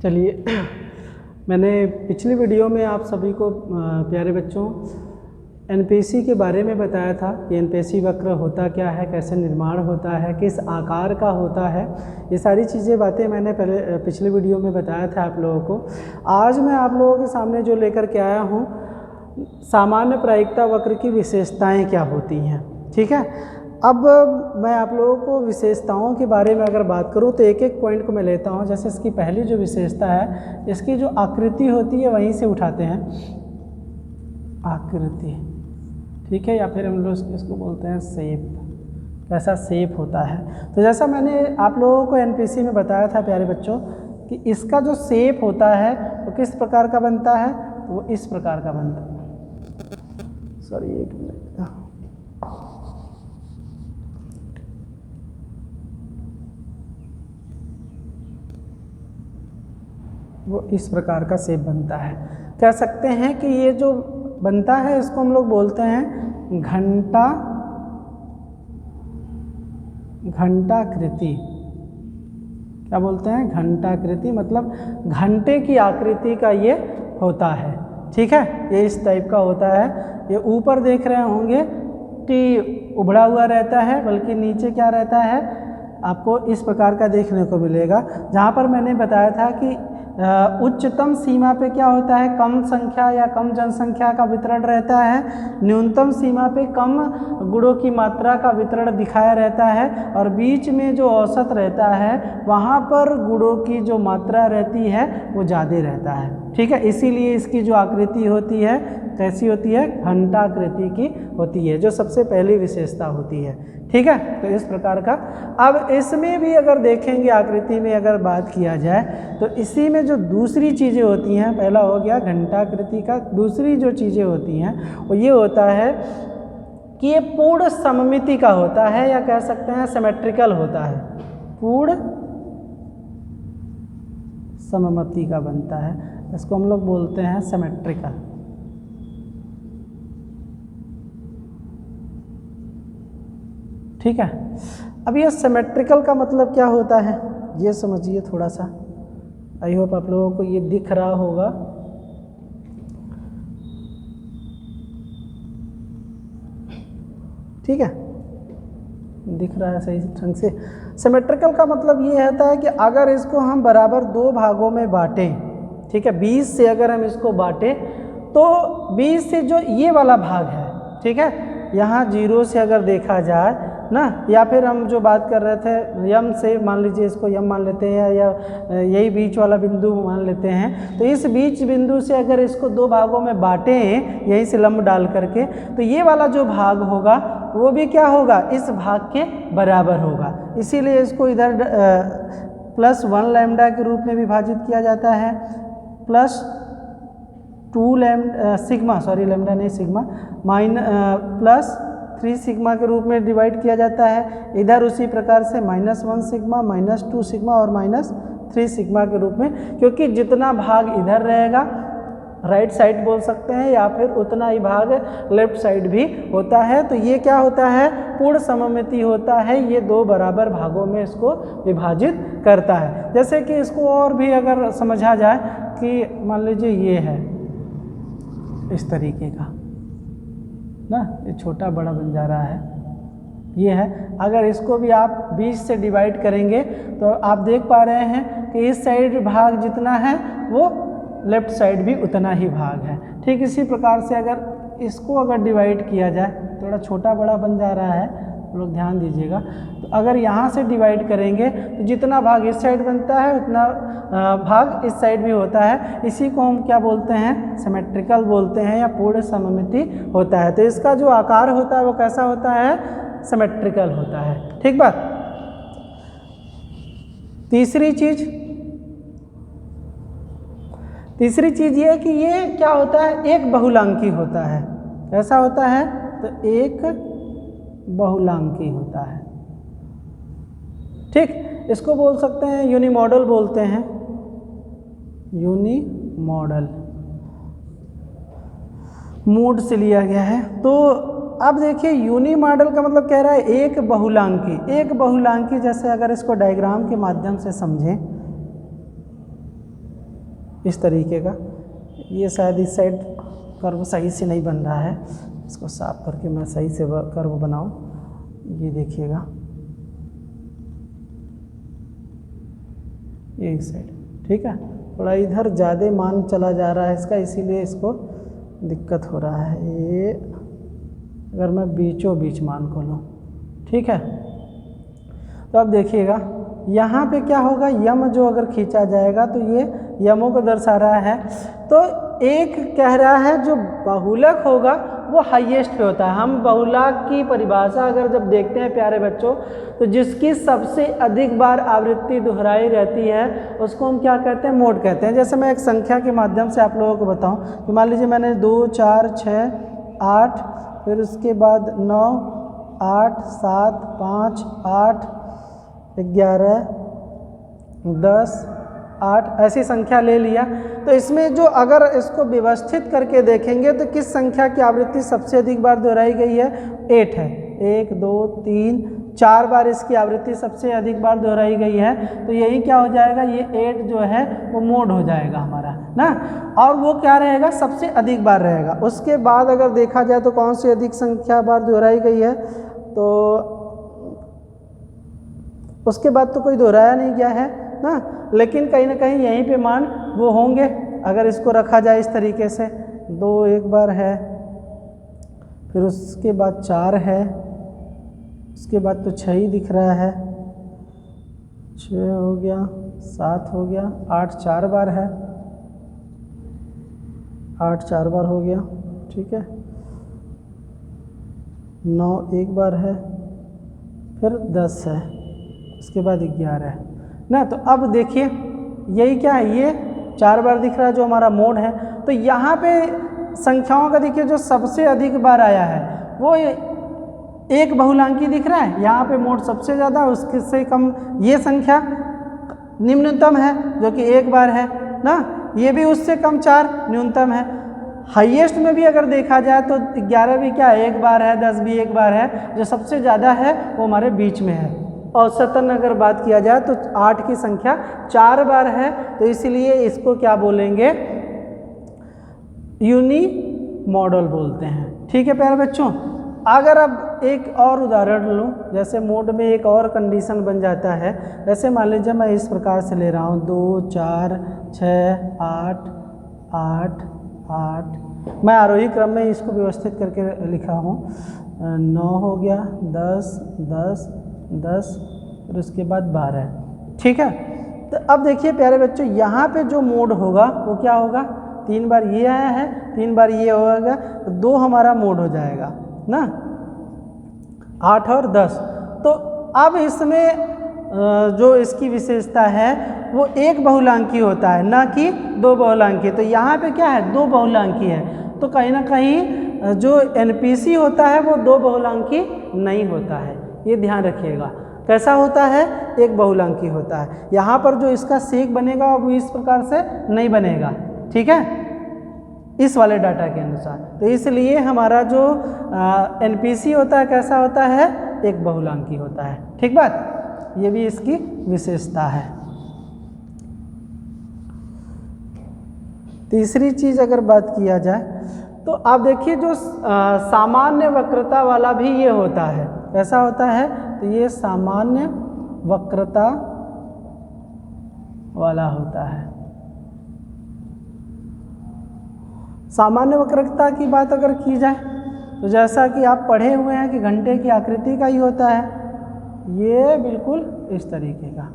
चलिए मैंने पिछली वीडियो में आप सभी को प्यारे बच्चों एनपीसी के बारे में बताया था कि एनपीसी वक्र होता क्या है, कैसे निर्माण होता है, किस आकार का होता है। ये सारी चीज़ें बातें मैंने पहले पिछली वीडियो में बताया था आप लोगों को। आज मैं आप लोगों के सामने जो लेकर के आया हूँ, सामान्य प्रायिकता वक्र की विशेषताएं क्या होती हैं। ठीक है, अब मैं आप लोगों को विशेषताओं के बारे में अगर बात करूं तो एक एक पॉइंट को मैं लेता हूं। जैसे इसकी पहली जो विशेषता है, इसकी जो आकृति होती है वहीं से उठाते हैं, आकृति। ठीक है, या फिर हम लोग इसको बोलते हैं शेप, कैसा शेप होता है। तो जैसा मैंने आप लोगों को एनपीसी में बताया था प्यारे बच्चों कि इसका जो शेप होता है वो किस प्रकार का बनता है, तो वो इस प्रकार का बनता है। सॉरी एक मिनट, वो इस प्रकार का शेप बनता है। कह सकते हैं कि ये जो बनता है इसको हम लोग बोलते हैं घंटाकृति। क्या बोलते हैं? घंटाकृति, मतलब घंटे की आकृति का ये होता है। ठीक है, ये इस टाइप का होता है। ये ऊपर देख रहे होंगे कि उभड़ा हुआ रहता है, बल्कि नीचे क्या रहता है आपको इस प्रकार का देखने को मिलेगा। जहाँ पर मैंने बताया था कि उच्चतम सीमा पे क्या होता है, कम संख्या या कम जनसंख्या का वितरण रहता है, न्यूनतम सीमा पे कम गुणों की मात्रा का वितरण दिखाया रहता है, और बीच में जो औसत रहता है वहाँ पर गुणों की जो मात्रा रहती है वो ज़्यादा रहता है। ठीक है, इसीलिए इसकी जो आकृति होती है कैसी होती है, घंटाकृति की होती है, जो सबसे पहली विशेषता होती है। ठीक है, तो इस प्रकार का। अब इसमें भी अगर देखेंगे, आकृति में अगर बात किया जाए तो इसी में जो दूसरी चीज़ें होती हैं, पहला हो गया घंटाकृति का, दूसरी जो चीज़ें होती हैं वो ये होता है कि ये पूर्ण सममिति का होता है, या कह सकते हैं सिमेट्रिकल होता है, पूर्ण सममिति का बनता है। इसको हम लोग बोलते हैं सिमेट्रिकल। ठीक है, अब ये सिमेट्रिकल का मतलब क्या होता है ये समझिए थोड़ा सा। आई होप आप लोगों को ये दिख रहा होगा। ठीक है, दिख रहा है सही ढंग से। सिमेट्रिकल का मतलब ये होता है कि अगर इसको हम बराबर दो भागों में बांटें, ठीक है, 20 से अगर हम इसको बांटें तो 20 से जो ये वाला भाग है, ठीक है, यहाँ 0 से अगर देखा जाए ना, या फिर हम जो बात कर रहे थे यम से, मान लीजिए इसको यम मान लेते हैं, या यही बीच वाला बिंदु मान लेते हैं। तो इस बीच बिंदु से अगर इसको दो भागों में बांटें यहीं से लंब डाल करके, तो ये वाला जो भाग होगा वो भी क्या होगा, इस भाग के बराबर होगा। इसीलिए इसको इधर +1 लैम्डा के रूप में विभाजित किया जाता है, +2 सिग्मा, सॉरी लैम्डा नहीं सिग्मा, +3 सिग्मा के रूप में डिवाइड किया जाता है। इधर उसी प्रकार से -1 सिग्मा, -2 सिग्मा और -3 सिग्मा के रूप में, क्योंकि जितना भाग इधर रहेगा राइट साइड बोल सकते हैं, या फिर उतना ही भाग लेफ्ट साइड भी होता है। तो ये क्या होता है, पूर्ण सममिति होता है। ये दो बराबर भागों में इसको विभाजित करता है। जैसे कि इसको और भी अगर समझा जाए कि मान लीजिए ये है इस तरीके का ना, ये छोटा बड़ा बन जा रहा है, ये है। अगर इसको भी आप 20 से डिवाइड करेंगे तो आप देख पा रहे हैं कि इस साइड भाग जितना है वो लेफ्ट साइड भी उतना ही भाग है। ठीक इसी प्रकार से अगर इसको अगर डिवाइड किया जाए, थोड़ा छोटा बड़ा बन जा रहा है, लोग ध्यान दीजिएगा। तो अगर यहाँ से डिवाइड करेंगे तो जितना भाग इस साइड बनता है उतना भाग इस साइड भी होता है। इसी को हम क्या बोलते हैं, सिमेट्रिकल बोलते हैं, या पूर्ण सममिति होता है। तो इसका जो आकार होता है वो कैसा होता है, सिमेट्रिकल होता है। ठीक बात। तीसरी चीज ये है कि ये क्या होता है, एक बहुलांकी होता है। कैसा होता है, तो एक बहुलांकी होता है। ठीक, इसको बोल सकते हैं यूनिमॉडल बोलते हैं, यूनिमॉडल मोड से लिया गया है। तो अब देखिए यूनिमॉडल का मतलब कह रहा है एक बहुलांकी। एक बहुलांकी जैसे अगर इसको डायग्राम के माध्यम से समझें इस तरीके का। ये शायद इस साइड कर्व सही से नहीं बन रहा है, इसको साफ करके मैं सही से कर्व बनाऊं। ये देखिएगा, ये इस साइड, ठीक है। थोड़ा इधर ज़्यादा मान चला जा रहा है इसका, इसीलिए इसको दिक्कत हो रहा है। ये अगर मैं बीचों बीच मान को लूँ, ठीक है, तो अब देखिएगा यहाँ पे क्या होगा, यम जो अगर खींचा जाएगा तो ये यमों को दर्शा रहा है। तो एक कह रहा है जो बहुलक होगा वो हाईएस्ट पे होता है। हम बहुलक की परिभाषा अगर जब देखते हैं प्यारे बच्चों, तो जिसकी सबसे अधिक बार आवृत्ति दोहराई रहती है उसको हम क्या कहते हैं, मोड कहते हैं। जैसे मैं एक संख्या के माध्यम से आप लोगों को बताऊं कि मान लीजिए मैंने 2 4 6 8, फिर उसके बाद 9 8 7 5 8 11 10 8 ऐसी संख्या ले लिया। तो इसमें जो अगर इसको व्यवस्थित करके देखेंगे तो किस संख्या की आवृत्ति सबसे अधिक बार दोहराई गई है, 8 है। 1 2 3 4 बार इसकी आवृत्ति सबसे अधिक बार दोहराई गई है। तो यही क्या हो जाएगा, ये 8 जो है वो मोड हो जाएगा हमारा ना, और वो क्या रहेगा, सबसे अधिक बार रहेगा। उसके बाद अगर देखा जाए तो कौन सी अधिक संख्या बार दोहराई गई है, तो उसके बाद तो कोई दोहराया नहीं गया है ना, लेकिन कहीं ना कहीं यहीं पे मान वो होंगे। अगर इसको रखा जाए इस तरीके से, 2 एक बार है, फिर उसके बाद 4 है, उसके बाद तो 6 ही दिख रहा है, 6 हो गया, 7 हो गया, 8 4 बार है, 8 4 बार हो गया, ठीक है। 9 एक बार है, फिर 10 है, उसके बाद 11 है ना। तो अब देखिए यही क्या है, ये 4 बार दिख रहा है जो हमारा मोड है। तो यहाँ पे संख्याओं का देखिए जो सबसे अधिक बार आया है वो एक बहुलांकी दिख रहा है, यहाँ पे मोड सबसे ज़्यादा, उसके से कम ये संख्या निम्नतम है जो कि 1 बार है ना, ये भी उससे कम 4 न्यूनतम है। हाईएस्ट में भी अगर देखा जाए तो 11 भी क्या है, 1 बार है, 10 भी 1 बार है, जो सबसे ज़्यादा है वो हमारे बीच में है। औसतन अगर बात किया जाए तो 8 की संख्या 4 बार है, तो इसलिए इसको क्या बोलेंगे, यूनी मॉडल बोलते हैं। ठीक है प्यारे बच्चों, अगर अब एक और उदाहरण लूँ, जैसे मोड में एक और कंडीशन बन जाता है। जैसे मान लीजिए मैं इस प्रकार से ले रहा हूँ 2 4 6 8 8 8, मैं आरोही क्रम में इसको व्यवस्थित करके लिखा हूँ। 9 हो गया, 10 10 10, फिर उसके बाद 12, ठीक है। तो अब देखिए प्यारे बच्चों, यहाँ पे जो मोड होगा वो क्या होगा, 3 बार ये आया है, 3 बार ये होगा, तो 2 हमारा मोड हो जाएगा ना, 8 और 10। तो अब इसमें जो इसकी विशेषता है वो एक बहुलांकी होता है, ना कि 2 बहुलांकी। तो यहाँ पे क्या है, 2 बहुलांकी है, तो कहीं ना कहीं जो एनपीसी होता है वो 2 बहुलांकी नहीं होता है, ये ध्यान रखिएगा। कैसा होता है, एक बहुलांकी होता है। यहाँ पर जो इसका सेक बनेगा वो इस प्रकार से नहीं बनेगा, ठीक है, इस वाले डाटा के अनुसार। तो इसलिए हमारा जो एनपीसी होता है कैसा होता है, एक बहुलांकी होता है। ठीक बात, ये भी इसकी विशेषता है। तीसरी चीज़ अगर बात किया जाए तो आप देखिए जो सामान्य वक्रता वाला भी ये होता है। कैसा होता है, तो ये सामान्य वक्रता वाला होता है। सामान्य वक्रता की बात अगर की जाए तो जैसा कि आप पढ़े हुए हैं कि घंटे की आकृति का ही होता है, ये बिल्कुल इस तरीके का।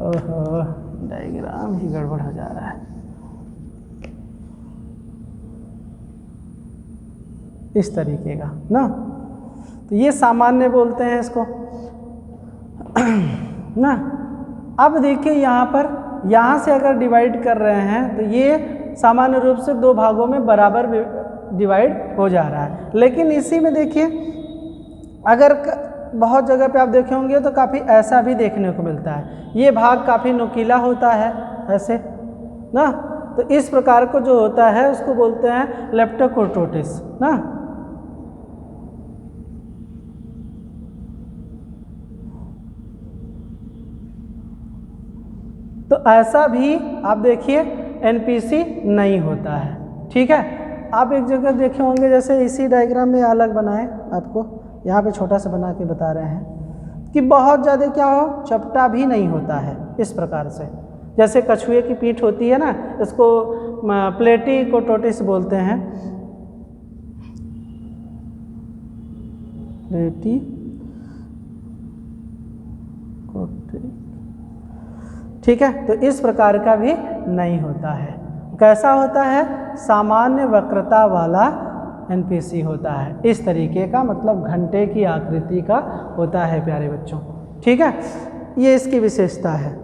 ओहो, डायग्राम ही गड़बड़ हो जा रहा है। इस तरीके का ना, तो ये सामान्य बोलते हैं इसको ना। अब देखिए यहाँ पर, यहाँ से अगर डिवाइड कर रहे हैं तो ये सामान्य रूप से 2 भागों में बराबर डिवाइड हो जा रहा है। लेकिन इसी में देखिए अगर बहुत जगह पे आप देखे होंगे तो काफ़ी ऐसा भी देखने को मिलता है, ये भाग काफ़ी नुकीला होता है ऐसे ना। तो इस प्रकार को जो होता है उसको बोलते हैं लेप्टोकोर्टोटिस ना। तो ऐसा भी आप देखिए एनपीसी नहीं होता है। ठीक है, आप एक जगह देखे होंगे, जैसे इसी डायग्राम में अलग बनाए, आपको यहाँ पे छोटा सा बना के बता रहे हैं कि बहुत ज़्यादा क्या हो, चपटा भी नहीं होता है। इस प्रकार से जैसे कछुए की पीठ होती है ना, इसको प्लेटी कोटोटिस बोलते हैं, प्लेटी कोटोटिस। ठीक है, तो इस प्रकार का भी नहीं होता है। कैसा होता है, सामान्य वक्रता वाला एनपीसी होता है। इस तरीके का, मतलब घंटे की आकृति का होता है प्यारे बच्चों। ठीक है, ये इसकी विशेषता है।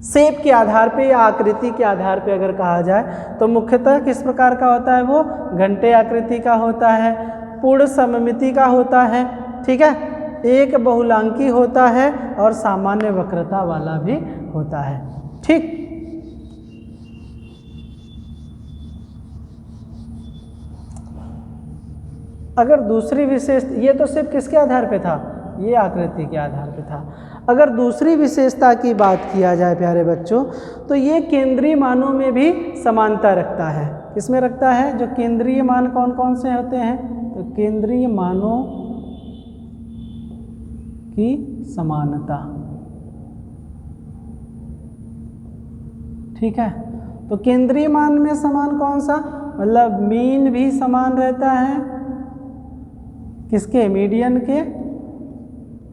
शेप के आधार पे या आकृति के आधार पे अगर कहा जाए तो मुख्यतः किस प्रकार का होता है, वो घंटे आकृति का होता है, पूर्ण सममिति का होता है। ठीक है, एक बहुलांकी होता है और सामान्य वक्रता वाला भी होता है। ठीक, अगर दूसरी विशेष, ये तो सिर्फ किसके आधार पे था, ये आकृति के आधार पे था। अगर दूसरी विशेषता की बात किया जाए प्यारे बच्चों, तो ये केंद्रीय मानों में भी समानता रखता है। किसमें रखता है, जो केंद्रीय मान कौन कौन से होते हैं, तो केंद्रीय मानों की समानता। ठीक है, तो केंद्रीय मान में समान कौन सा, मतलब मीन भी समान रहता है, किसके, मीडियन के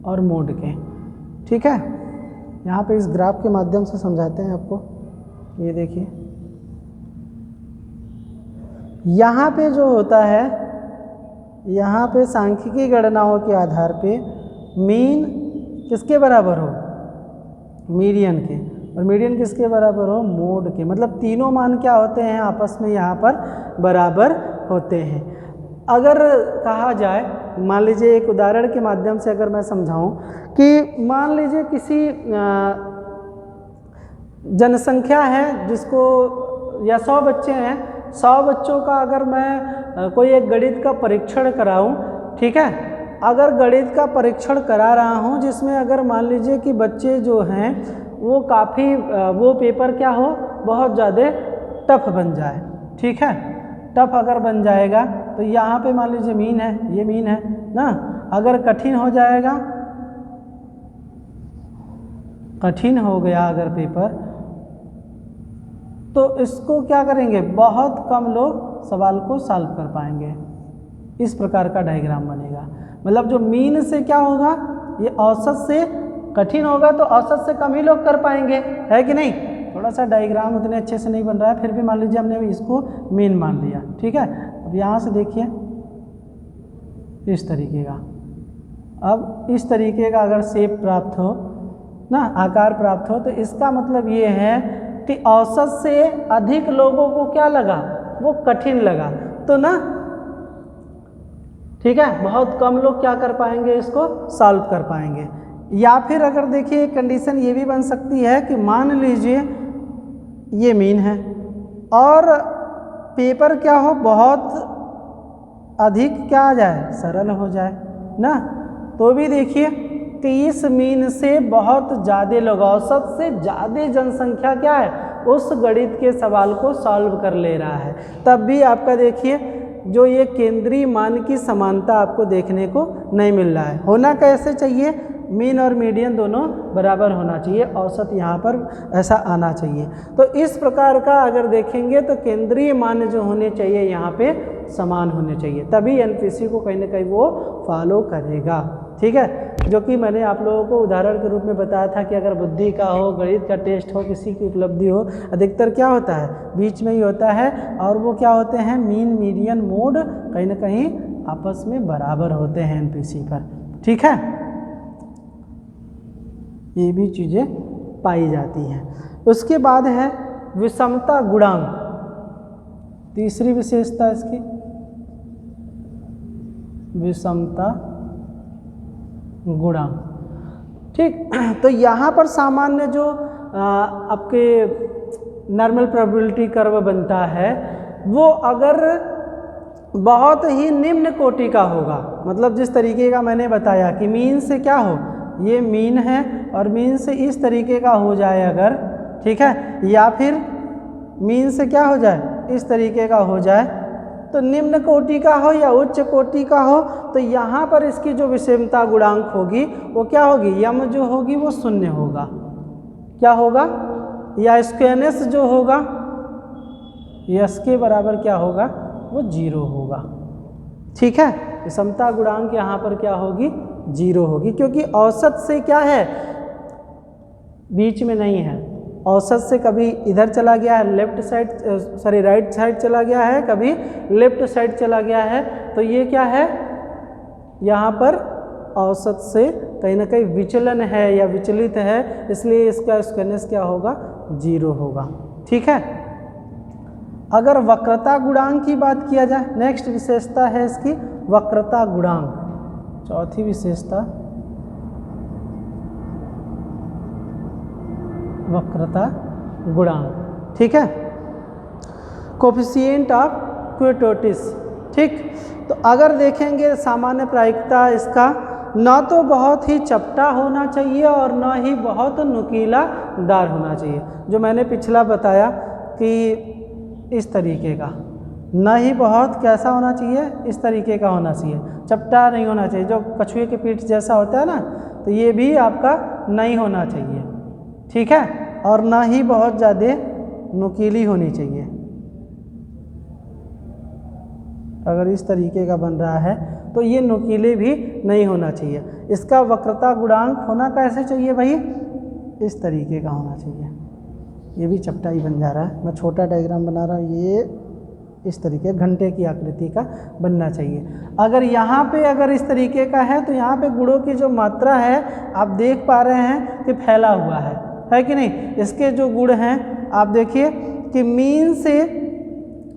और मोड के। ठीक है, यहाँ पे इस ग्राफ के माध्यम से समझाते हैं आपको। ये देखिए, यहाँ पे जो होता है, यहाँ पे सांख्यिकी गणनाओं के आधार पे मीन किसके बराबर हो, मीडियन के, और मीडियन किसके बराबर हो, मोड के। मतलब तीनों मान क्या होते हैं, आपस में यहाँ पर बराबर होते हैं। अगर कहा जाए, मान लीजिए एक उदाहरण के माध्यम से अगर मैं समझाऊं कि मान लीजिए किसी जनसंख्या है जिसको, या 100 बच्चे हैं, 100 बच्चों का अगर मैं कोई एक गणित का परीक्षण कराऊं, ठीक है, अगर गणित का परीक्षण करा रहा हूं जिसमें अगर मान लीजिए कि बच्चे जो हैं वो काफ़ी, वो पेपर क्या हो, बहुत ज़्यादा टफ बन जाए। ठीक है, टफ अगर बन जाएगा तो यहाँ पे मान लीजिए मीन है, ये मीन है ना। अगर कठिन हो जाएगा, कठिन हो गया अगर पेपर, तो इसको क्या करेंगे, बहुत कम लोग सवाल को सॉल्व कर पाएंगे। इस प्रकार का डायग्राम बनेगा। मतलब जो मीन से क्या होगा, ये औसत से कठिन होगा तो औसत से कम ही लोग कर पाएंगे, है कि नहीं। थोड़ा सा डायग्राम उतने अच्छे से नहीं बन रहा है, फिर भी मान लीजिए हमने इसको मीन मान लिया। ठीक है, अब यहाँ से देखिए इस तरीके का, अब इस तरीके का अगर शेप प्राप्त हो ना, आकार प्राप्त हो, तो इसका मतलब ये है कि औसत से अधिक लोगों को क्या लगा, वो कठिन लगा, तो ना, ठीक है, बहुत कम लोग क्या कर पाएंगे, इसको सॉल्व कर पाएंगे। या फिर अगर देखिए कंडीशन ये भी बन सकती है कि मान लीजिए ये मीन है और पेपर क्या हो, बहुत अधिक क्या आ जाए, सरल हो जाए ना, तो भी देखिए कि इस मीन से बहुत ज़्यादा लोग, औसत से ज़्यादा जनसंख्या क्या है, उस गणित के सवाल को सॉल्व कर ले रहा है। तब भी आपका देखिए जो ये केंद्रीय मान की समानता आपको देखने को नहीं मिल रहा है। होना कैसे चाहिए, मीन और मीडियन दोनों बराबर होना चाहिए, औसत यहाँ पर ऐसा आना चाहिए। तो इस प्रकार का अगर देखेंगे तो केंद्रीय मान जो होने चाहिए यहाँ पे समान होने चाहिए, तभी एनपीसी को कहीं ना कहीं वो फॉलो करेगा। ठीक है, जो कि मैंने आप लोगों को उदाहरण के रूप में बताया था कि अगर बुद्धि का हो, गणित का टेस्ट हो, किसी की उपलब्धि हो, अधिकतर क्या होता है, बीच में ही होता है, और वो क्या होते हैं, मीन, मीडियन, मोड कहीं ना कहीं आपस में बराबर होते हैं एनपीसी पर। ठीक है, ये भी चीज़ें पाई जाती हैं। उसके बाद है विषमता गुणांक, तीसरी विशेषता इसकी विषमता गुणांक। ठीक, तो यहाँ पर सामान्य जो आपके नॉर्मल प्रोबेबिलिटी कर्व बनता है, वो अगर बहुत ही निम्न कोटि का होगा, मतलब जिस तरीके का मैंने बताया कि मीन से क्या हो, ये मीन है और मीन से इस तरीके का हो जाए अगर, ठीक है, या फिर मीन से क्या हो जाए, इस तरीके का हो जाए, तो निम्न कोटि का हो या उच्च कोटि का हो, तो यहाँ पर इसकी जो विषमता गुणांक होगी वो क्या होगी, यम जो होगी वो शून्य होगा, क्या होगा, या स्क्वेनेस जो होगा यस के बराबर क्या होगा, वो 0 होगा। ठीक है, विषमता गुणांक यहाँ पर क्या होगी, 0 होगी, क्योंकि औसत से क्या है, बीच में नहीं है, औसत से कभी इधर चला गया है left side, sorry right side चला गया है, कभी लेफ्ट साइड चला गया है, तो ये क्या है, यहाँ पर औसत से कहीं ना कहीं विचलन है या विचलित है, इसलिए इसका स्क्वेनेस क्या होगा, 0 होगा। ठीक है, अगर वक्रता गुणांक की बात किया जाए, नेक्स्ट विशेषता है इसकी वक्रता गुणांक, चौथी विशेषता वक्रता गुणांक। ठीक है, कोफिशिएंट ऑफ क्विटोटिस। ठीक, तो अगर देखेंगे सामान्य प्रायिकता इसका ना तो बहुत ही चपटा होना चाहिए और ना ही बहुत नुकीला दार होना चाहिए, जो मैंने पिछला बताया कि इस तरीके का, ना ही बहुत कैसा होना चाहिए, इस तरीके का होना चाहिए, चपटा नहीं होना चाहिए, जो कछुए के पीठ जैसा होता है ना, तो ये भी आपका नहीं होना चाहिए। ठीक है, और ना ही बहुत ज़्यादा नुकीली होनी चाहिए। अगर इस तरीके का बन रहा है तो ये नुकीले भी नहीं होना चाहिए। इसका वक्रता गुणांक होना कैसे चाहिए भाई, इस तरीके का होना चाहिए। ये भी चपटा ही बन जा रहा है, मैं छोटा डायग्राम बना रहा हूँ, ये इस तरीके घंटे की आकृति का बनना चाहिए। अगर यहाँ पे अगर इस तरीके का है तो यहाँ पे गुणों की जो मात्रा है आप देख पा रहे हैं कि फैला हुआ है कि नहीं। इसके जो गुण हैं आप देखिए कि मीन से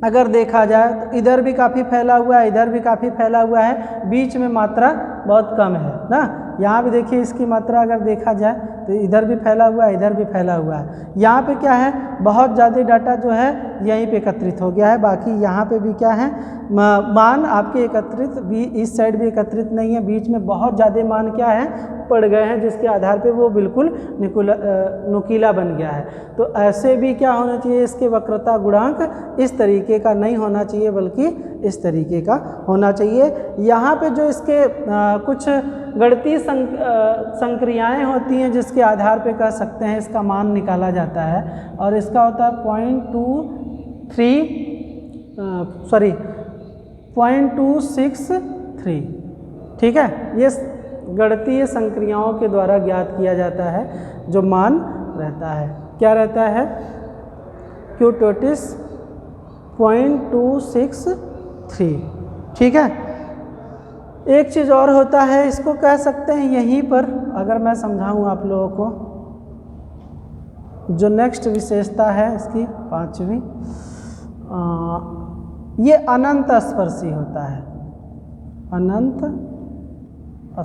अगर देखा जाए तो इधर भी काफ़ी फैला हुआ है, इधर भी काफ़ी फैला हुआ है, बीच में मात्रा बहुत कम है ना। यहाँ भी देखिए इसकी मात्रा अगर देखा जाए तो इधर भी फैला हुआ है, इधर भी फैला हुआ है। यहाँ पे क्या है, बहुत ज़्यादा डाटा जो है यहीं पे एकत्रित हो गया है, बाकी यहाँ पे भी क्या है मान आपके एकत्रित भी, इस साइड भी एकत्रित नहीं है, बीच में बहुत ज़्यादा मान क्या है पड़ गए हैं, जिसके आधार पे वो बिल्कुल नुकीला बन गया है। तो ऐसे भी क्या होना चाहिए, इसके वक्रता गुणांक इस तरीके का नहीं होना चाहिए बल्कि इस तरीके का होना चाहिए। यहाँ पे जो इसके कुछ गणितीय संक्रियाएँ होती हैं जिसके आधार पे कह सकते हैं इसका मान निकाला जाता है, और इसका होता है 0.263। ठीक है, ये गणितीय संक्रियाओं के द्वारा ज्ञात किया जाता है जो मान रहता है, क्या रहता है, क्यूटोटिस 0.263। ठीक है, एक चीज़ और होता है, इसको कह सकते हैं यहीं पर अगर मैं समझाऊं आप लोगों को, जो नेक्स्ट विशेषता है इसकी पांचवी, ये अनंत स्पर्शी होता है, अनंत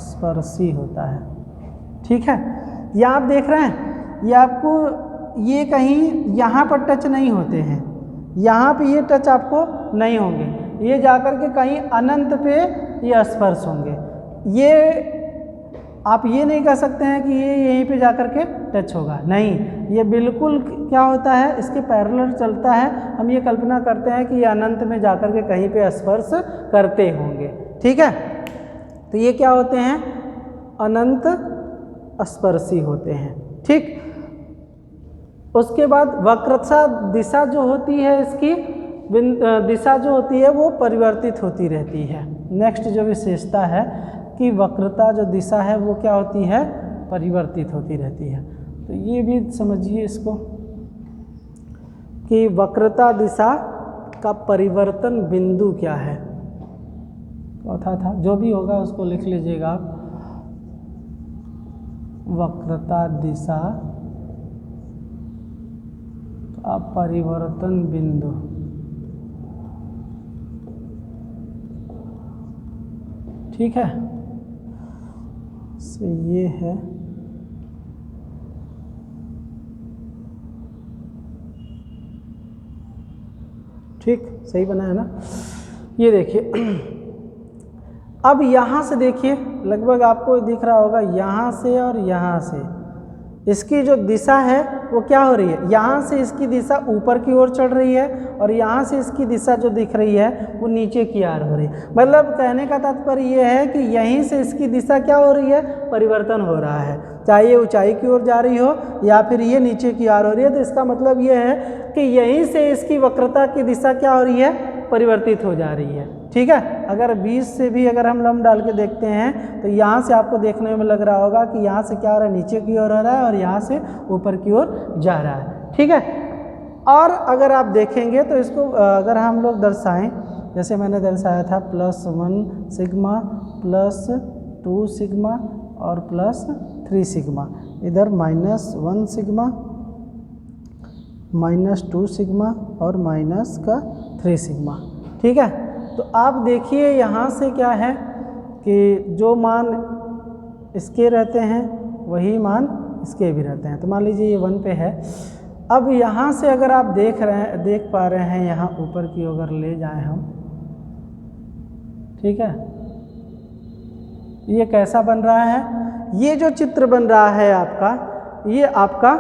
स्पर्शी होता है। ठीक है, ये आप देख रहे हैं, ये आपको ये कहीं यहाँ पर टच नहीं होते हैं, यहाँ पे ये टच आपको नहीं होंगे, ये जाकर के कहीं अनंत पे ये स्पर्श होंगे। ये आप ये नहीं कह सकते हैं कि ये यहीं पे जाकर के टच होगा, नहीं, ये बिल्कुल क्या होता है, इसके पैरेलल चलता है। हम ये कल्पना करते हैं कि ये अनंत में जाकर के कहीं पे स्पर्श करते होंगे। ठीक है, तो ये क्या होते हैं, अनंत स्पर्शी होते हैं। ठीक, उसके बाद वक्रता दिशा जो होती है, इसकी दिशा जो होती है वो परिवर्तित होती रहती है। नेक्स्ट जो विशेषता है कि वक्रता जो दिशा है वो क्या होती है, परिवर्तित होती रहती है। तो ये भी समझिए इसको कि वक्रता दिशा का परिवर्तन बिंदु क्या है, चौथा था, जो भी होगा उसको लिख लीजिएगा आप। वक्रता दिशा का परिवर्तन बिंदु, ठीक है, तो ये है ठीक, सही बना है ना। ये देखिए अब यहाँ से देखिए, लगभग आपको दिख रहा होगा यहाँ से और यहाँ से, इसकी जो दिशा है वो क्या हो रही है, यहाँ से इसकी दिशा ऊपर की ओर चढ़ रही है और यहाँ से इसकी दिशा जो दिख रही है वो नीचे की ओर हो रही है। मतलब कहने का तात्पर्य ये है कि यहीं से इसकी दिशा क्या हो रही है, परिवर्तन हो रहा है, चाहे ये ऊंचाई की ओर जा रही हो या फिर ये नीचे की ओर हो रही है। तो इसका मतलब ये है कि यहीं से इसकी वक्रता की दिशा क्या हो रही है, परिवर्तित हो जा रही है। ठीक है, अगर 20 से भी अगर हम लंब डाल के देखते हैं तो यहाँ से आपको देखने में लग रहा होगा कि यहाँ से क्या हो रहा है, नीचे की ओर हो रहा है और यहाँ से ऊपर की ओर जा रहा है। ठीक है, और अगर आप देखेंगे तो इसको अगर हम लोग दर्शाएं, जैसे मैंने दर्शाया था +1 सिग्मा +2 सिग्मा और +3 सिग्मा, इधर -1 सिग्मा -2 सिग्मा और -3 सिग्मा। ठीक है, तो आप देखिए यहाँ से क्या है कि जो मान इसके रहते हैं वही मान इसके भी रहते हैं। तो मान लीजिए ये 1 पे है। अब यहाँ से अगर आप देख पा रहे हैं, यहाँ ऊपर की अगर ले जाएं हम, ठीक है, ये कैसा बन रहा है, ये जो चित्र बन रहा है आपका, ये आपका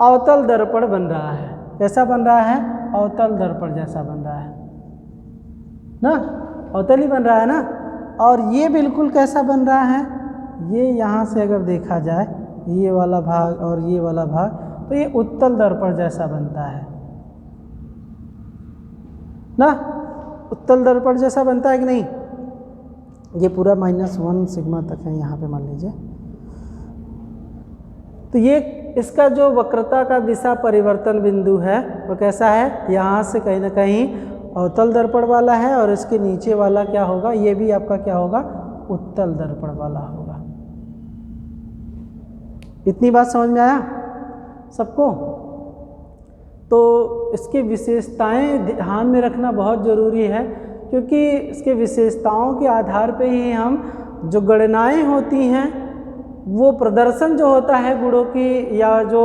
अवतल दर्पण बन रहा है। कैसा बन रहा है, अवतल दर्पण जैसा बन रहा है ना, अवतल ही बन रहा है ना। और ये बिल्कुल कैसा बन रहा है, ये यहाँ से अगर देखा जाए ये वाला भाग और ये वाला भाग, तो ये उत्तल दर्पण जैसा बनता है ना, उत्तल दर्पण जैसा बनता है कि नहीं। ये पूरा -1 सिग्मा तक है यहाँ पे मान लीजिए। तो ये इसका जो वक्रता का दिशा परिवर्तन बिंदु है वो कैसा है, यहाँ से कहीं ना कहीं अवतल दर्पण वाला है और इसके नीचे वाला क्या होगा, ये भी आपका क्या होगा, उत्तल दर्पण वाला होगा। इतनी बात समझ में आया सबको। तो इसकी विशेषताएं ध्यान में रखना बहुत ज़रूरी है, क्योंकि इसके विशेषताओं के आधार पे ही हम जो गणनाएं होती हैं वो प्रदर्शन जो होता है गुणों की या जो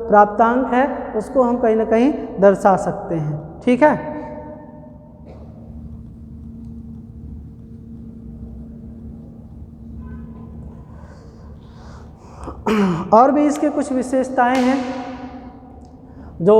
प्राप्तांक है उसको हम कहीं ना कहीं दर्शा सकते हैं। ठीक है, और भी इसके कुछ विशेषताएं हैं जो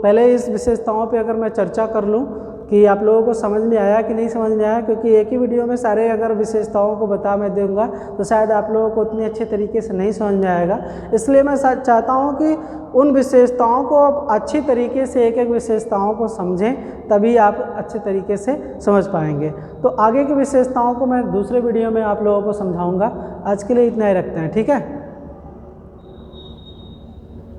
पहले इस विशेषताओं पे अगर मैं चर्चा कर लूँ कि आप लोगों को समझ में आया कि नहीं समझ में आया, क्योंकि एक ही वीडियो में सारे अगर विशेषताओं को बता मैं दूंगा तो शायद आप लोगों को उतनी अच्छे तरीके से नहीं समझ में आएगा। इसलिए मैं चाहता हूँ कि उन विशेषताओं को आप अच्छी तरीके से एक एक विशेषताओं को समझें, तभी आप अच्छे तरीके से समझ पाएंगे। तो आगे की विशेषताओं को मैं दूसरे वीडियो में आप लोगों को समझाऊँगा। आज के लिए इतना ही रखते हैं, ठीक है।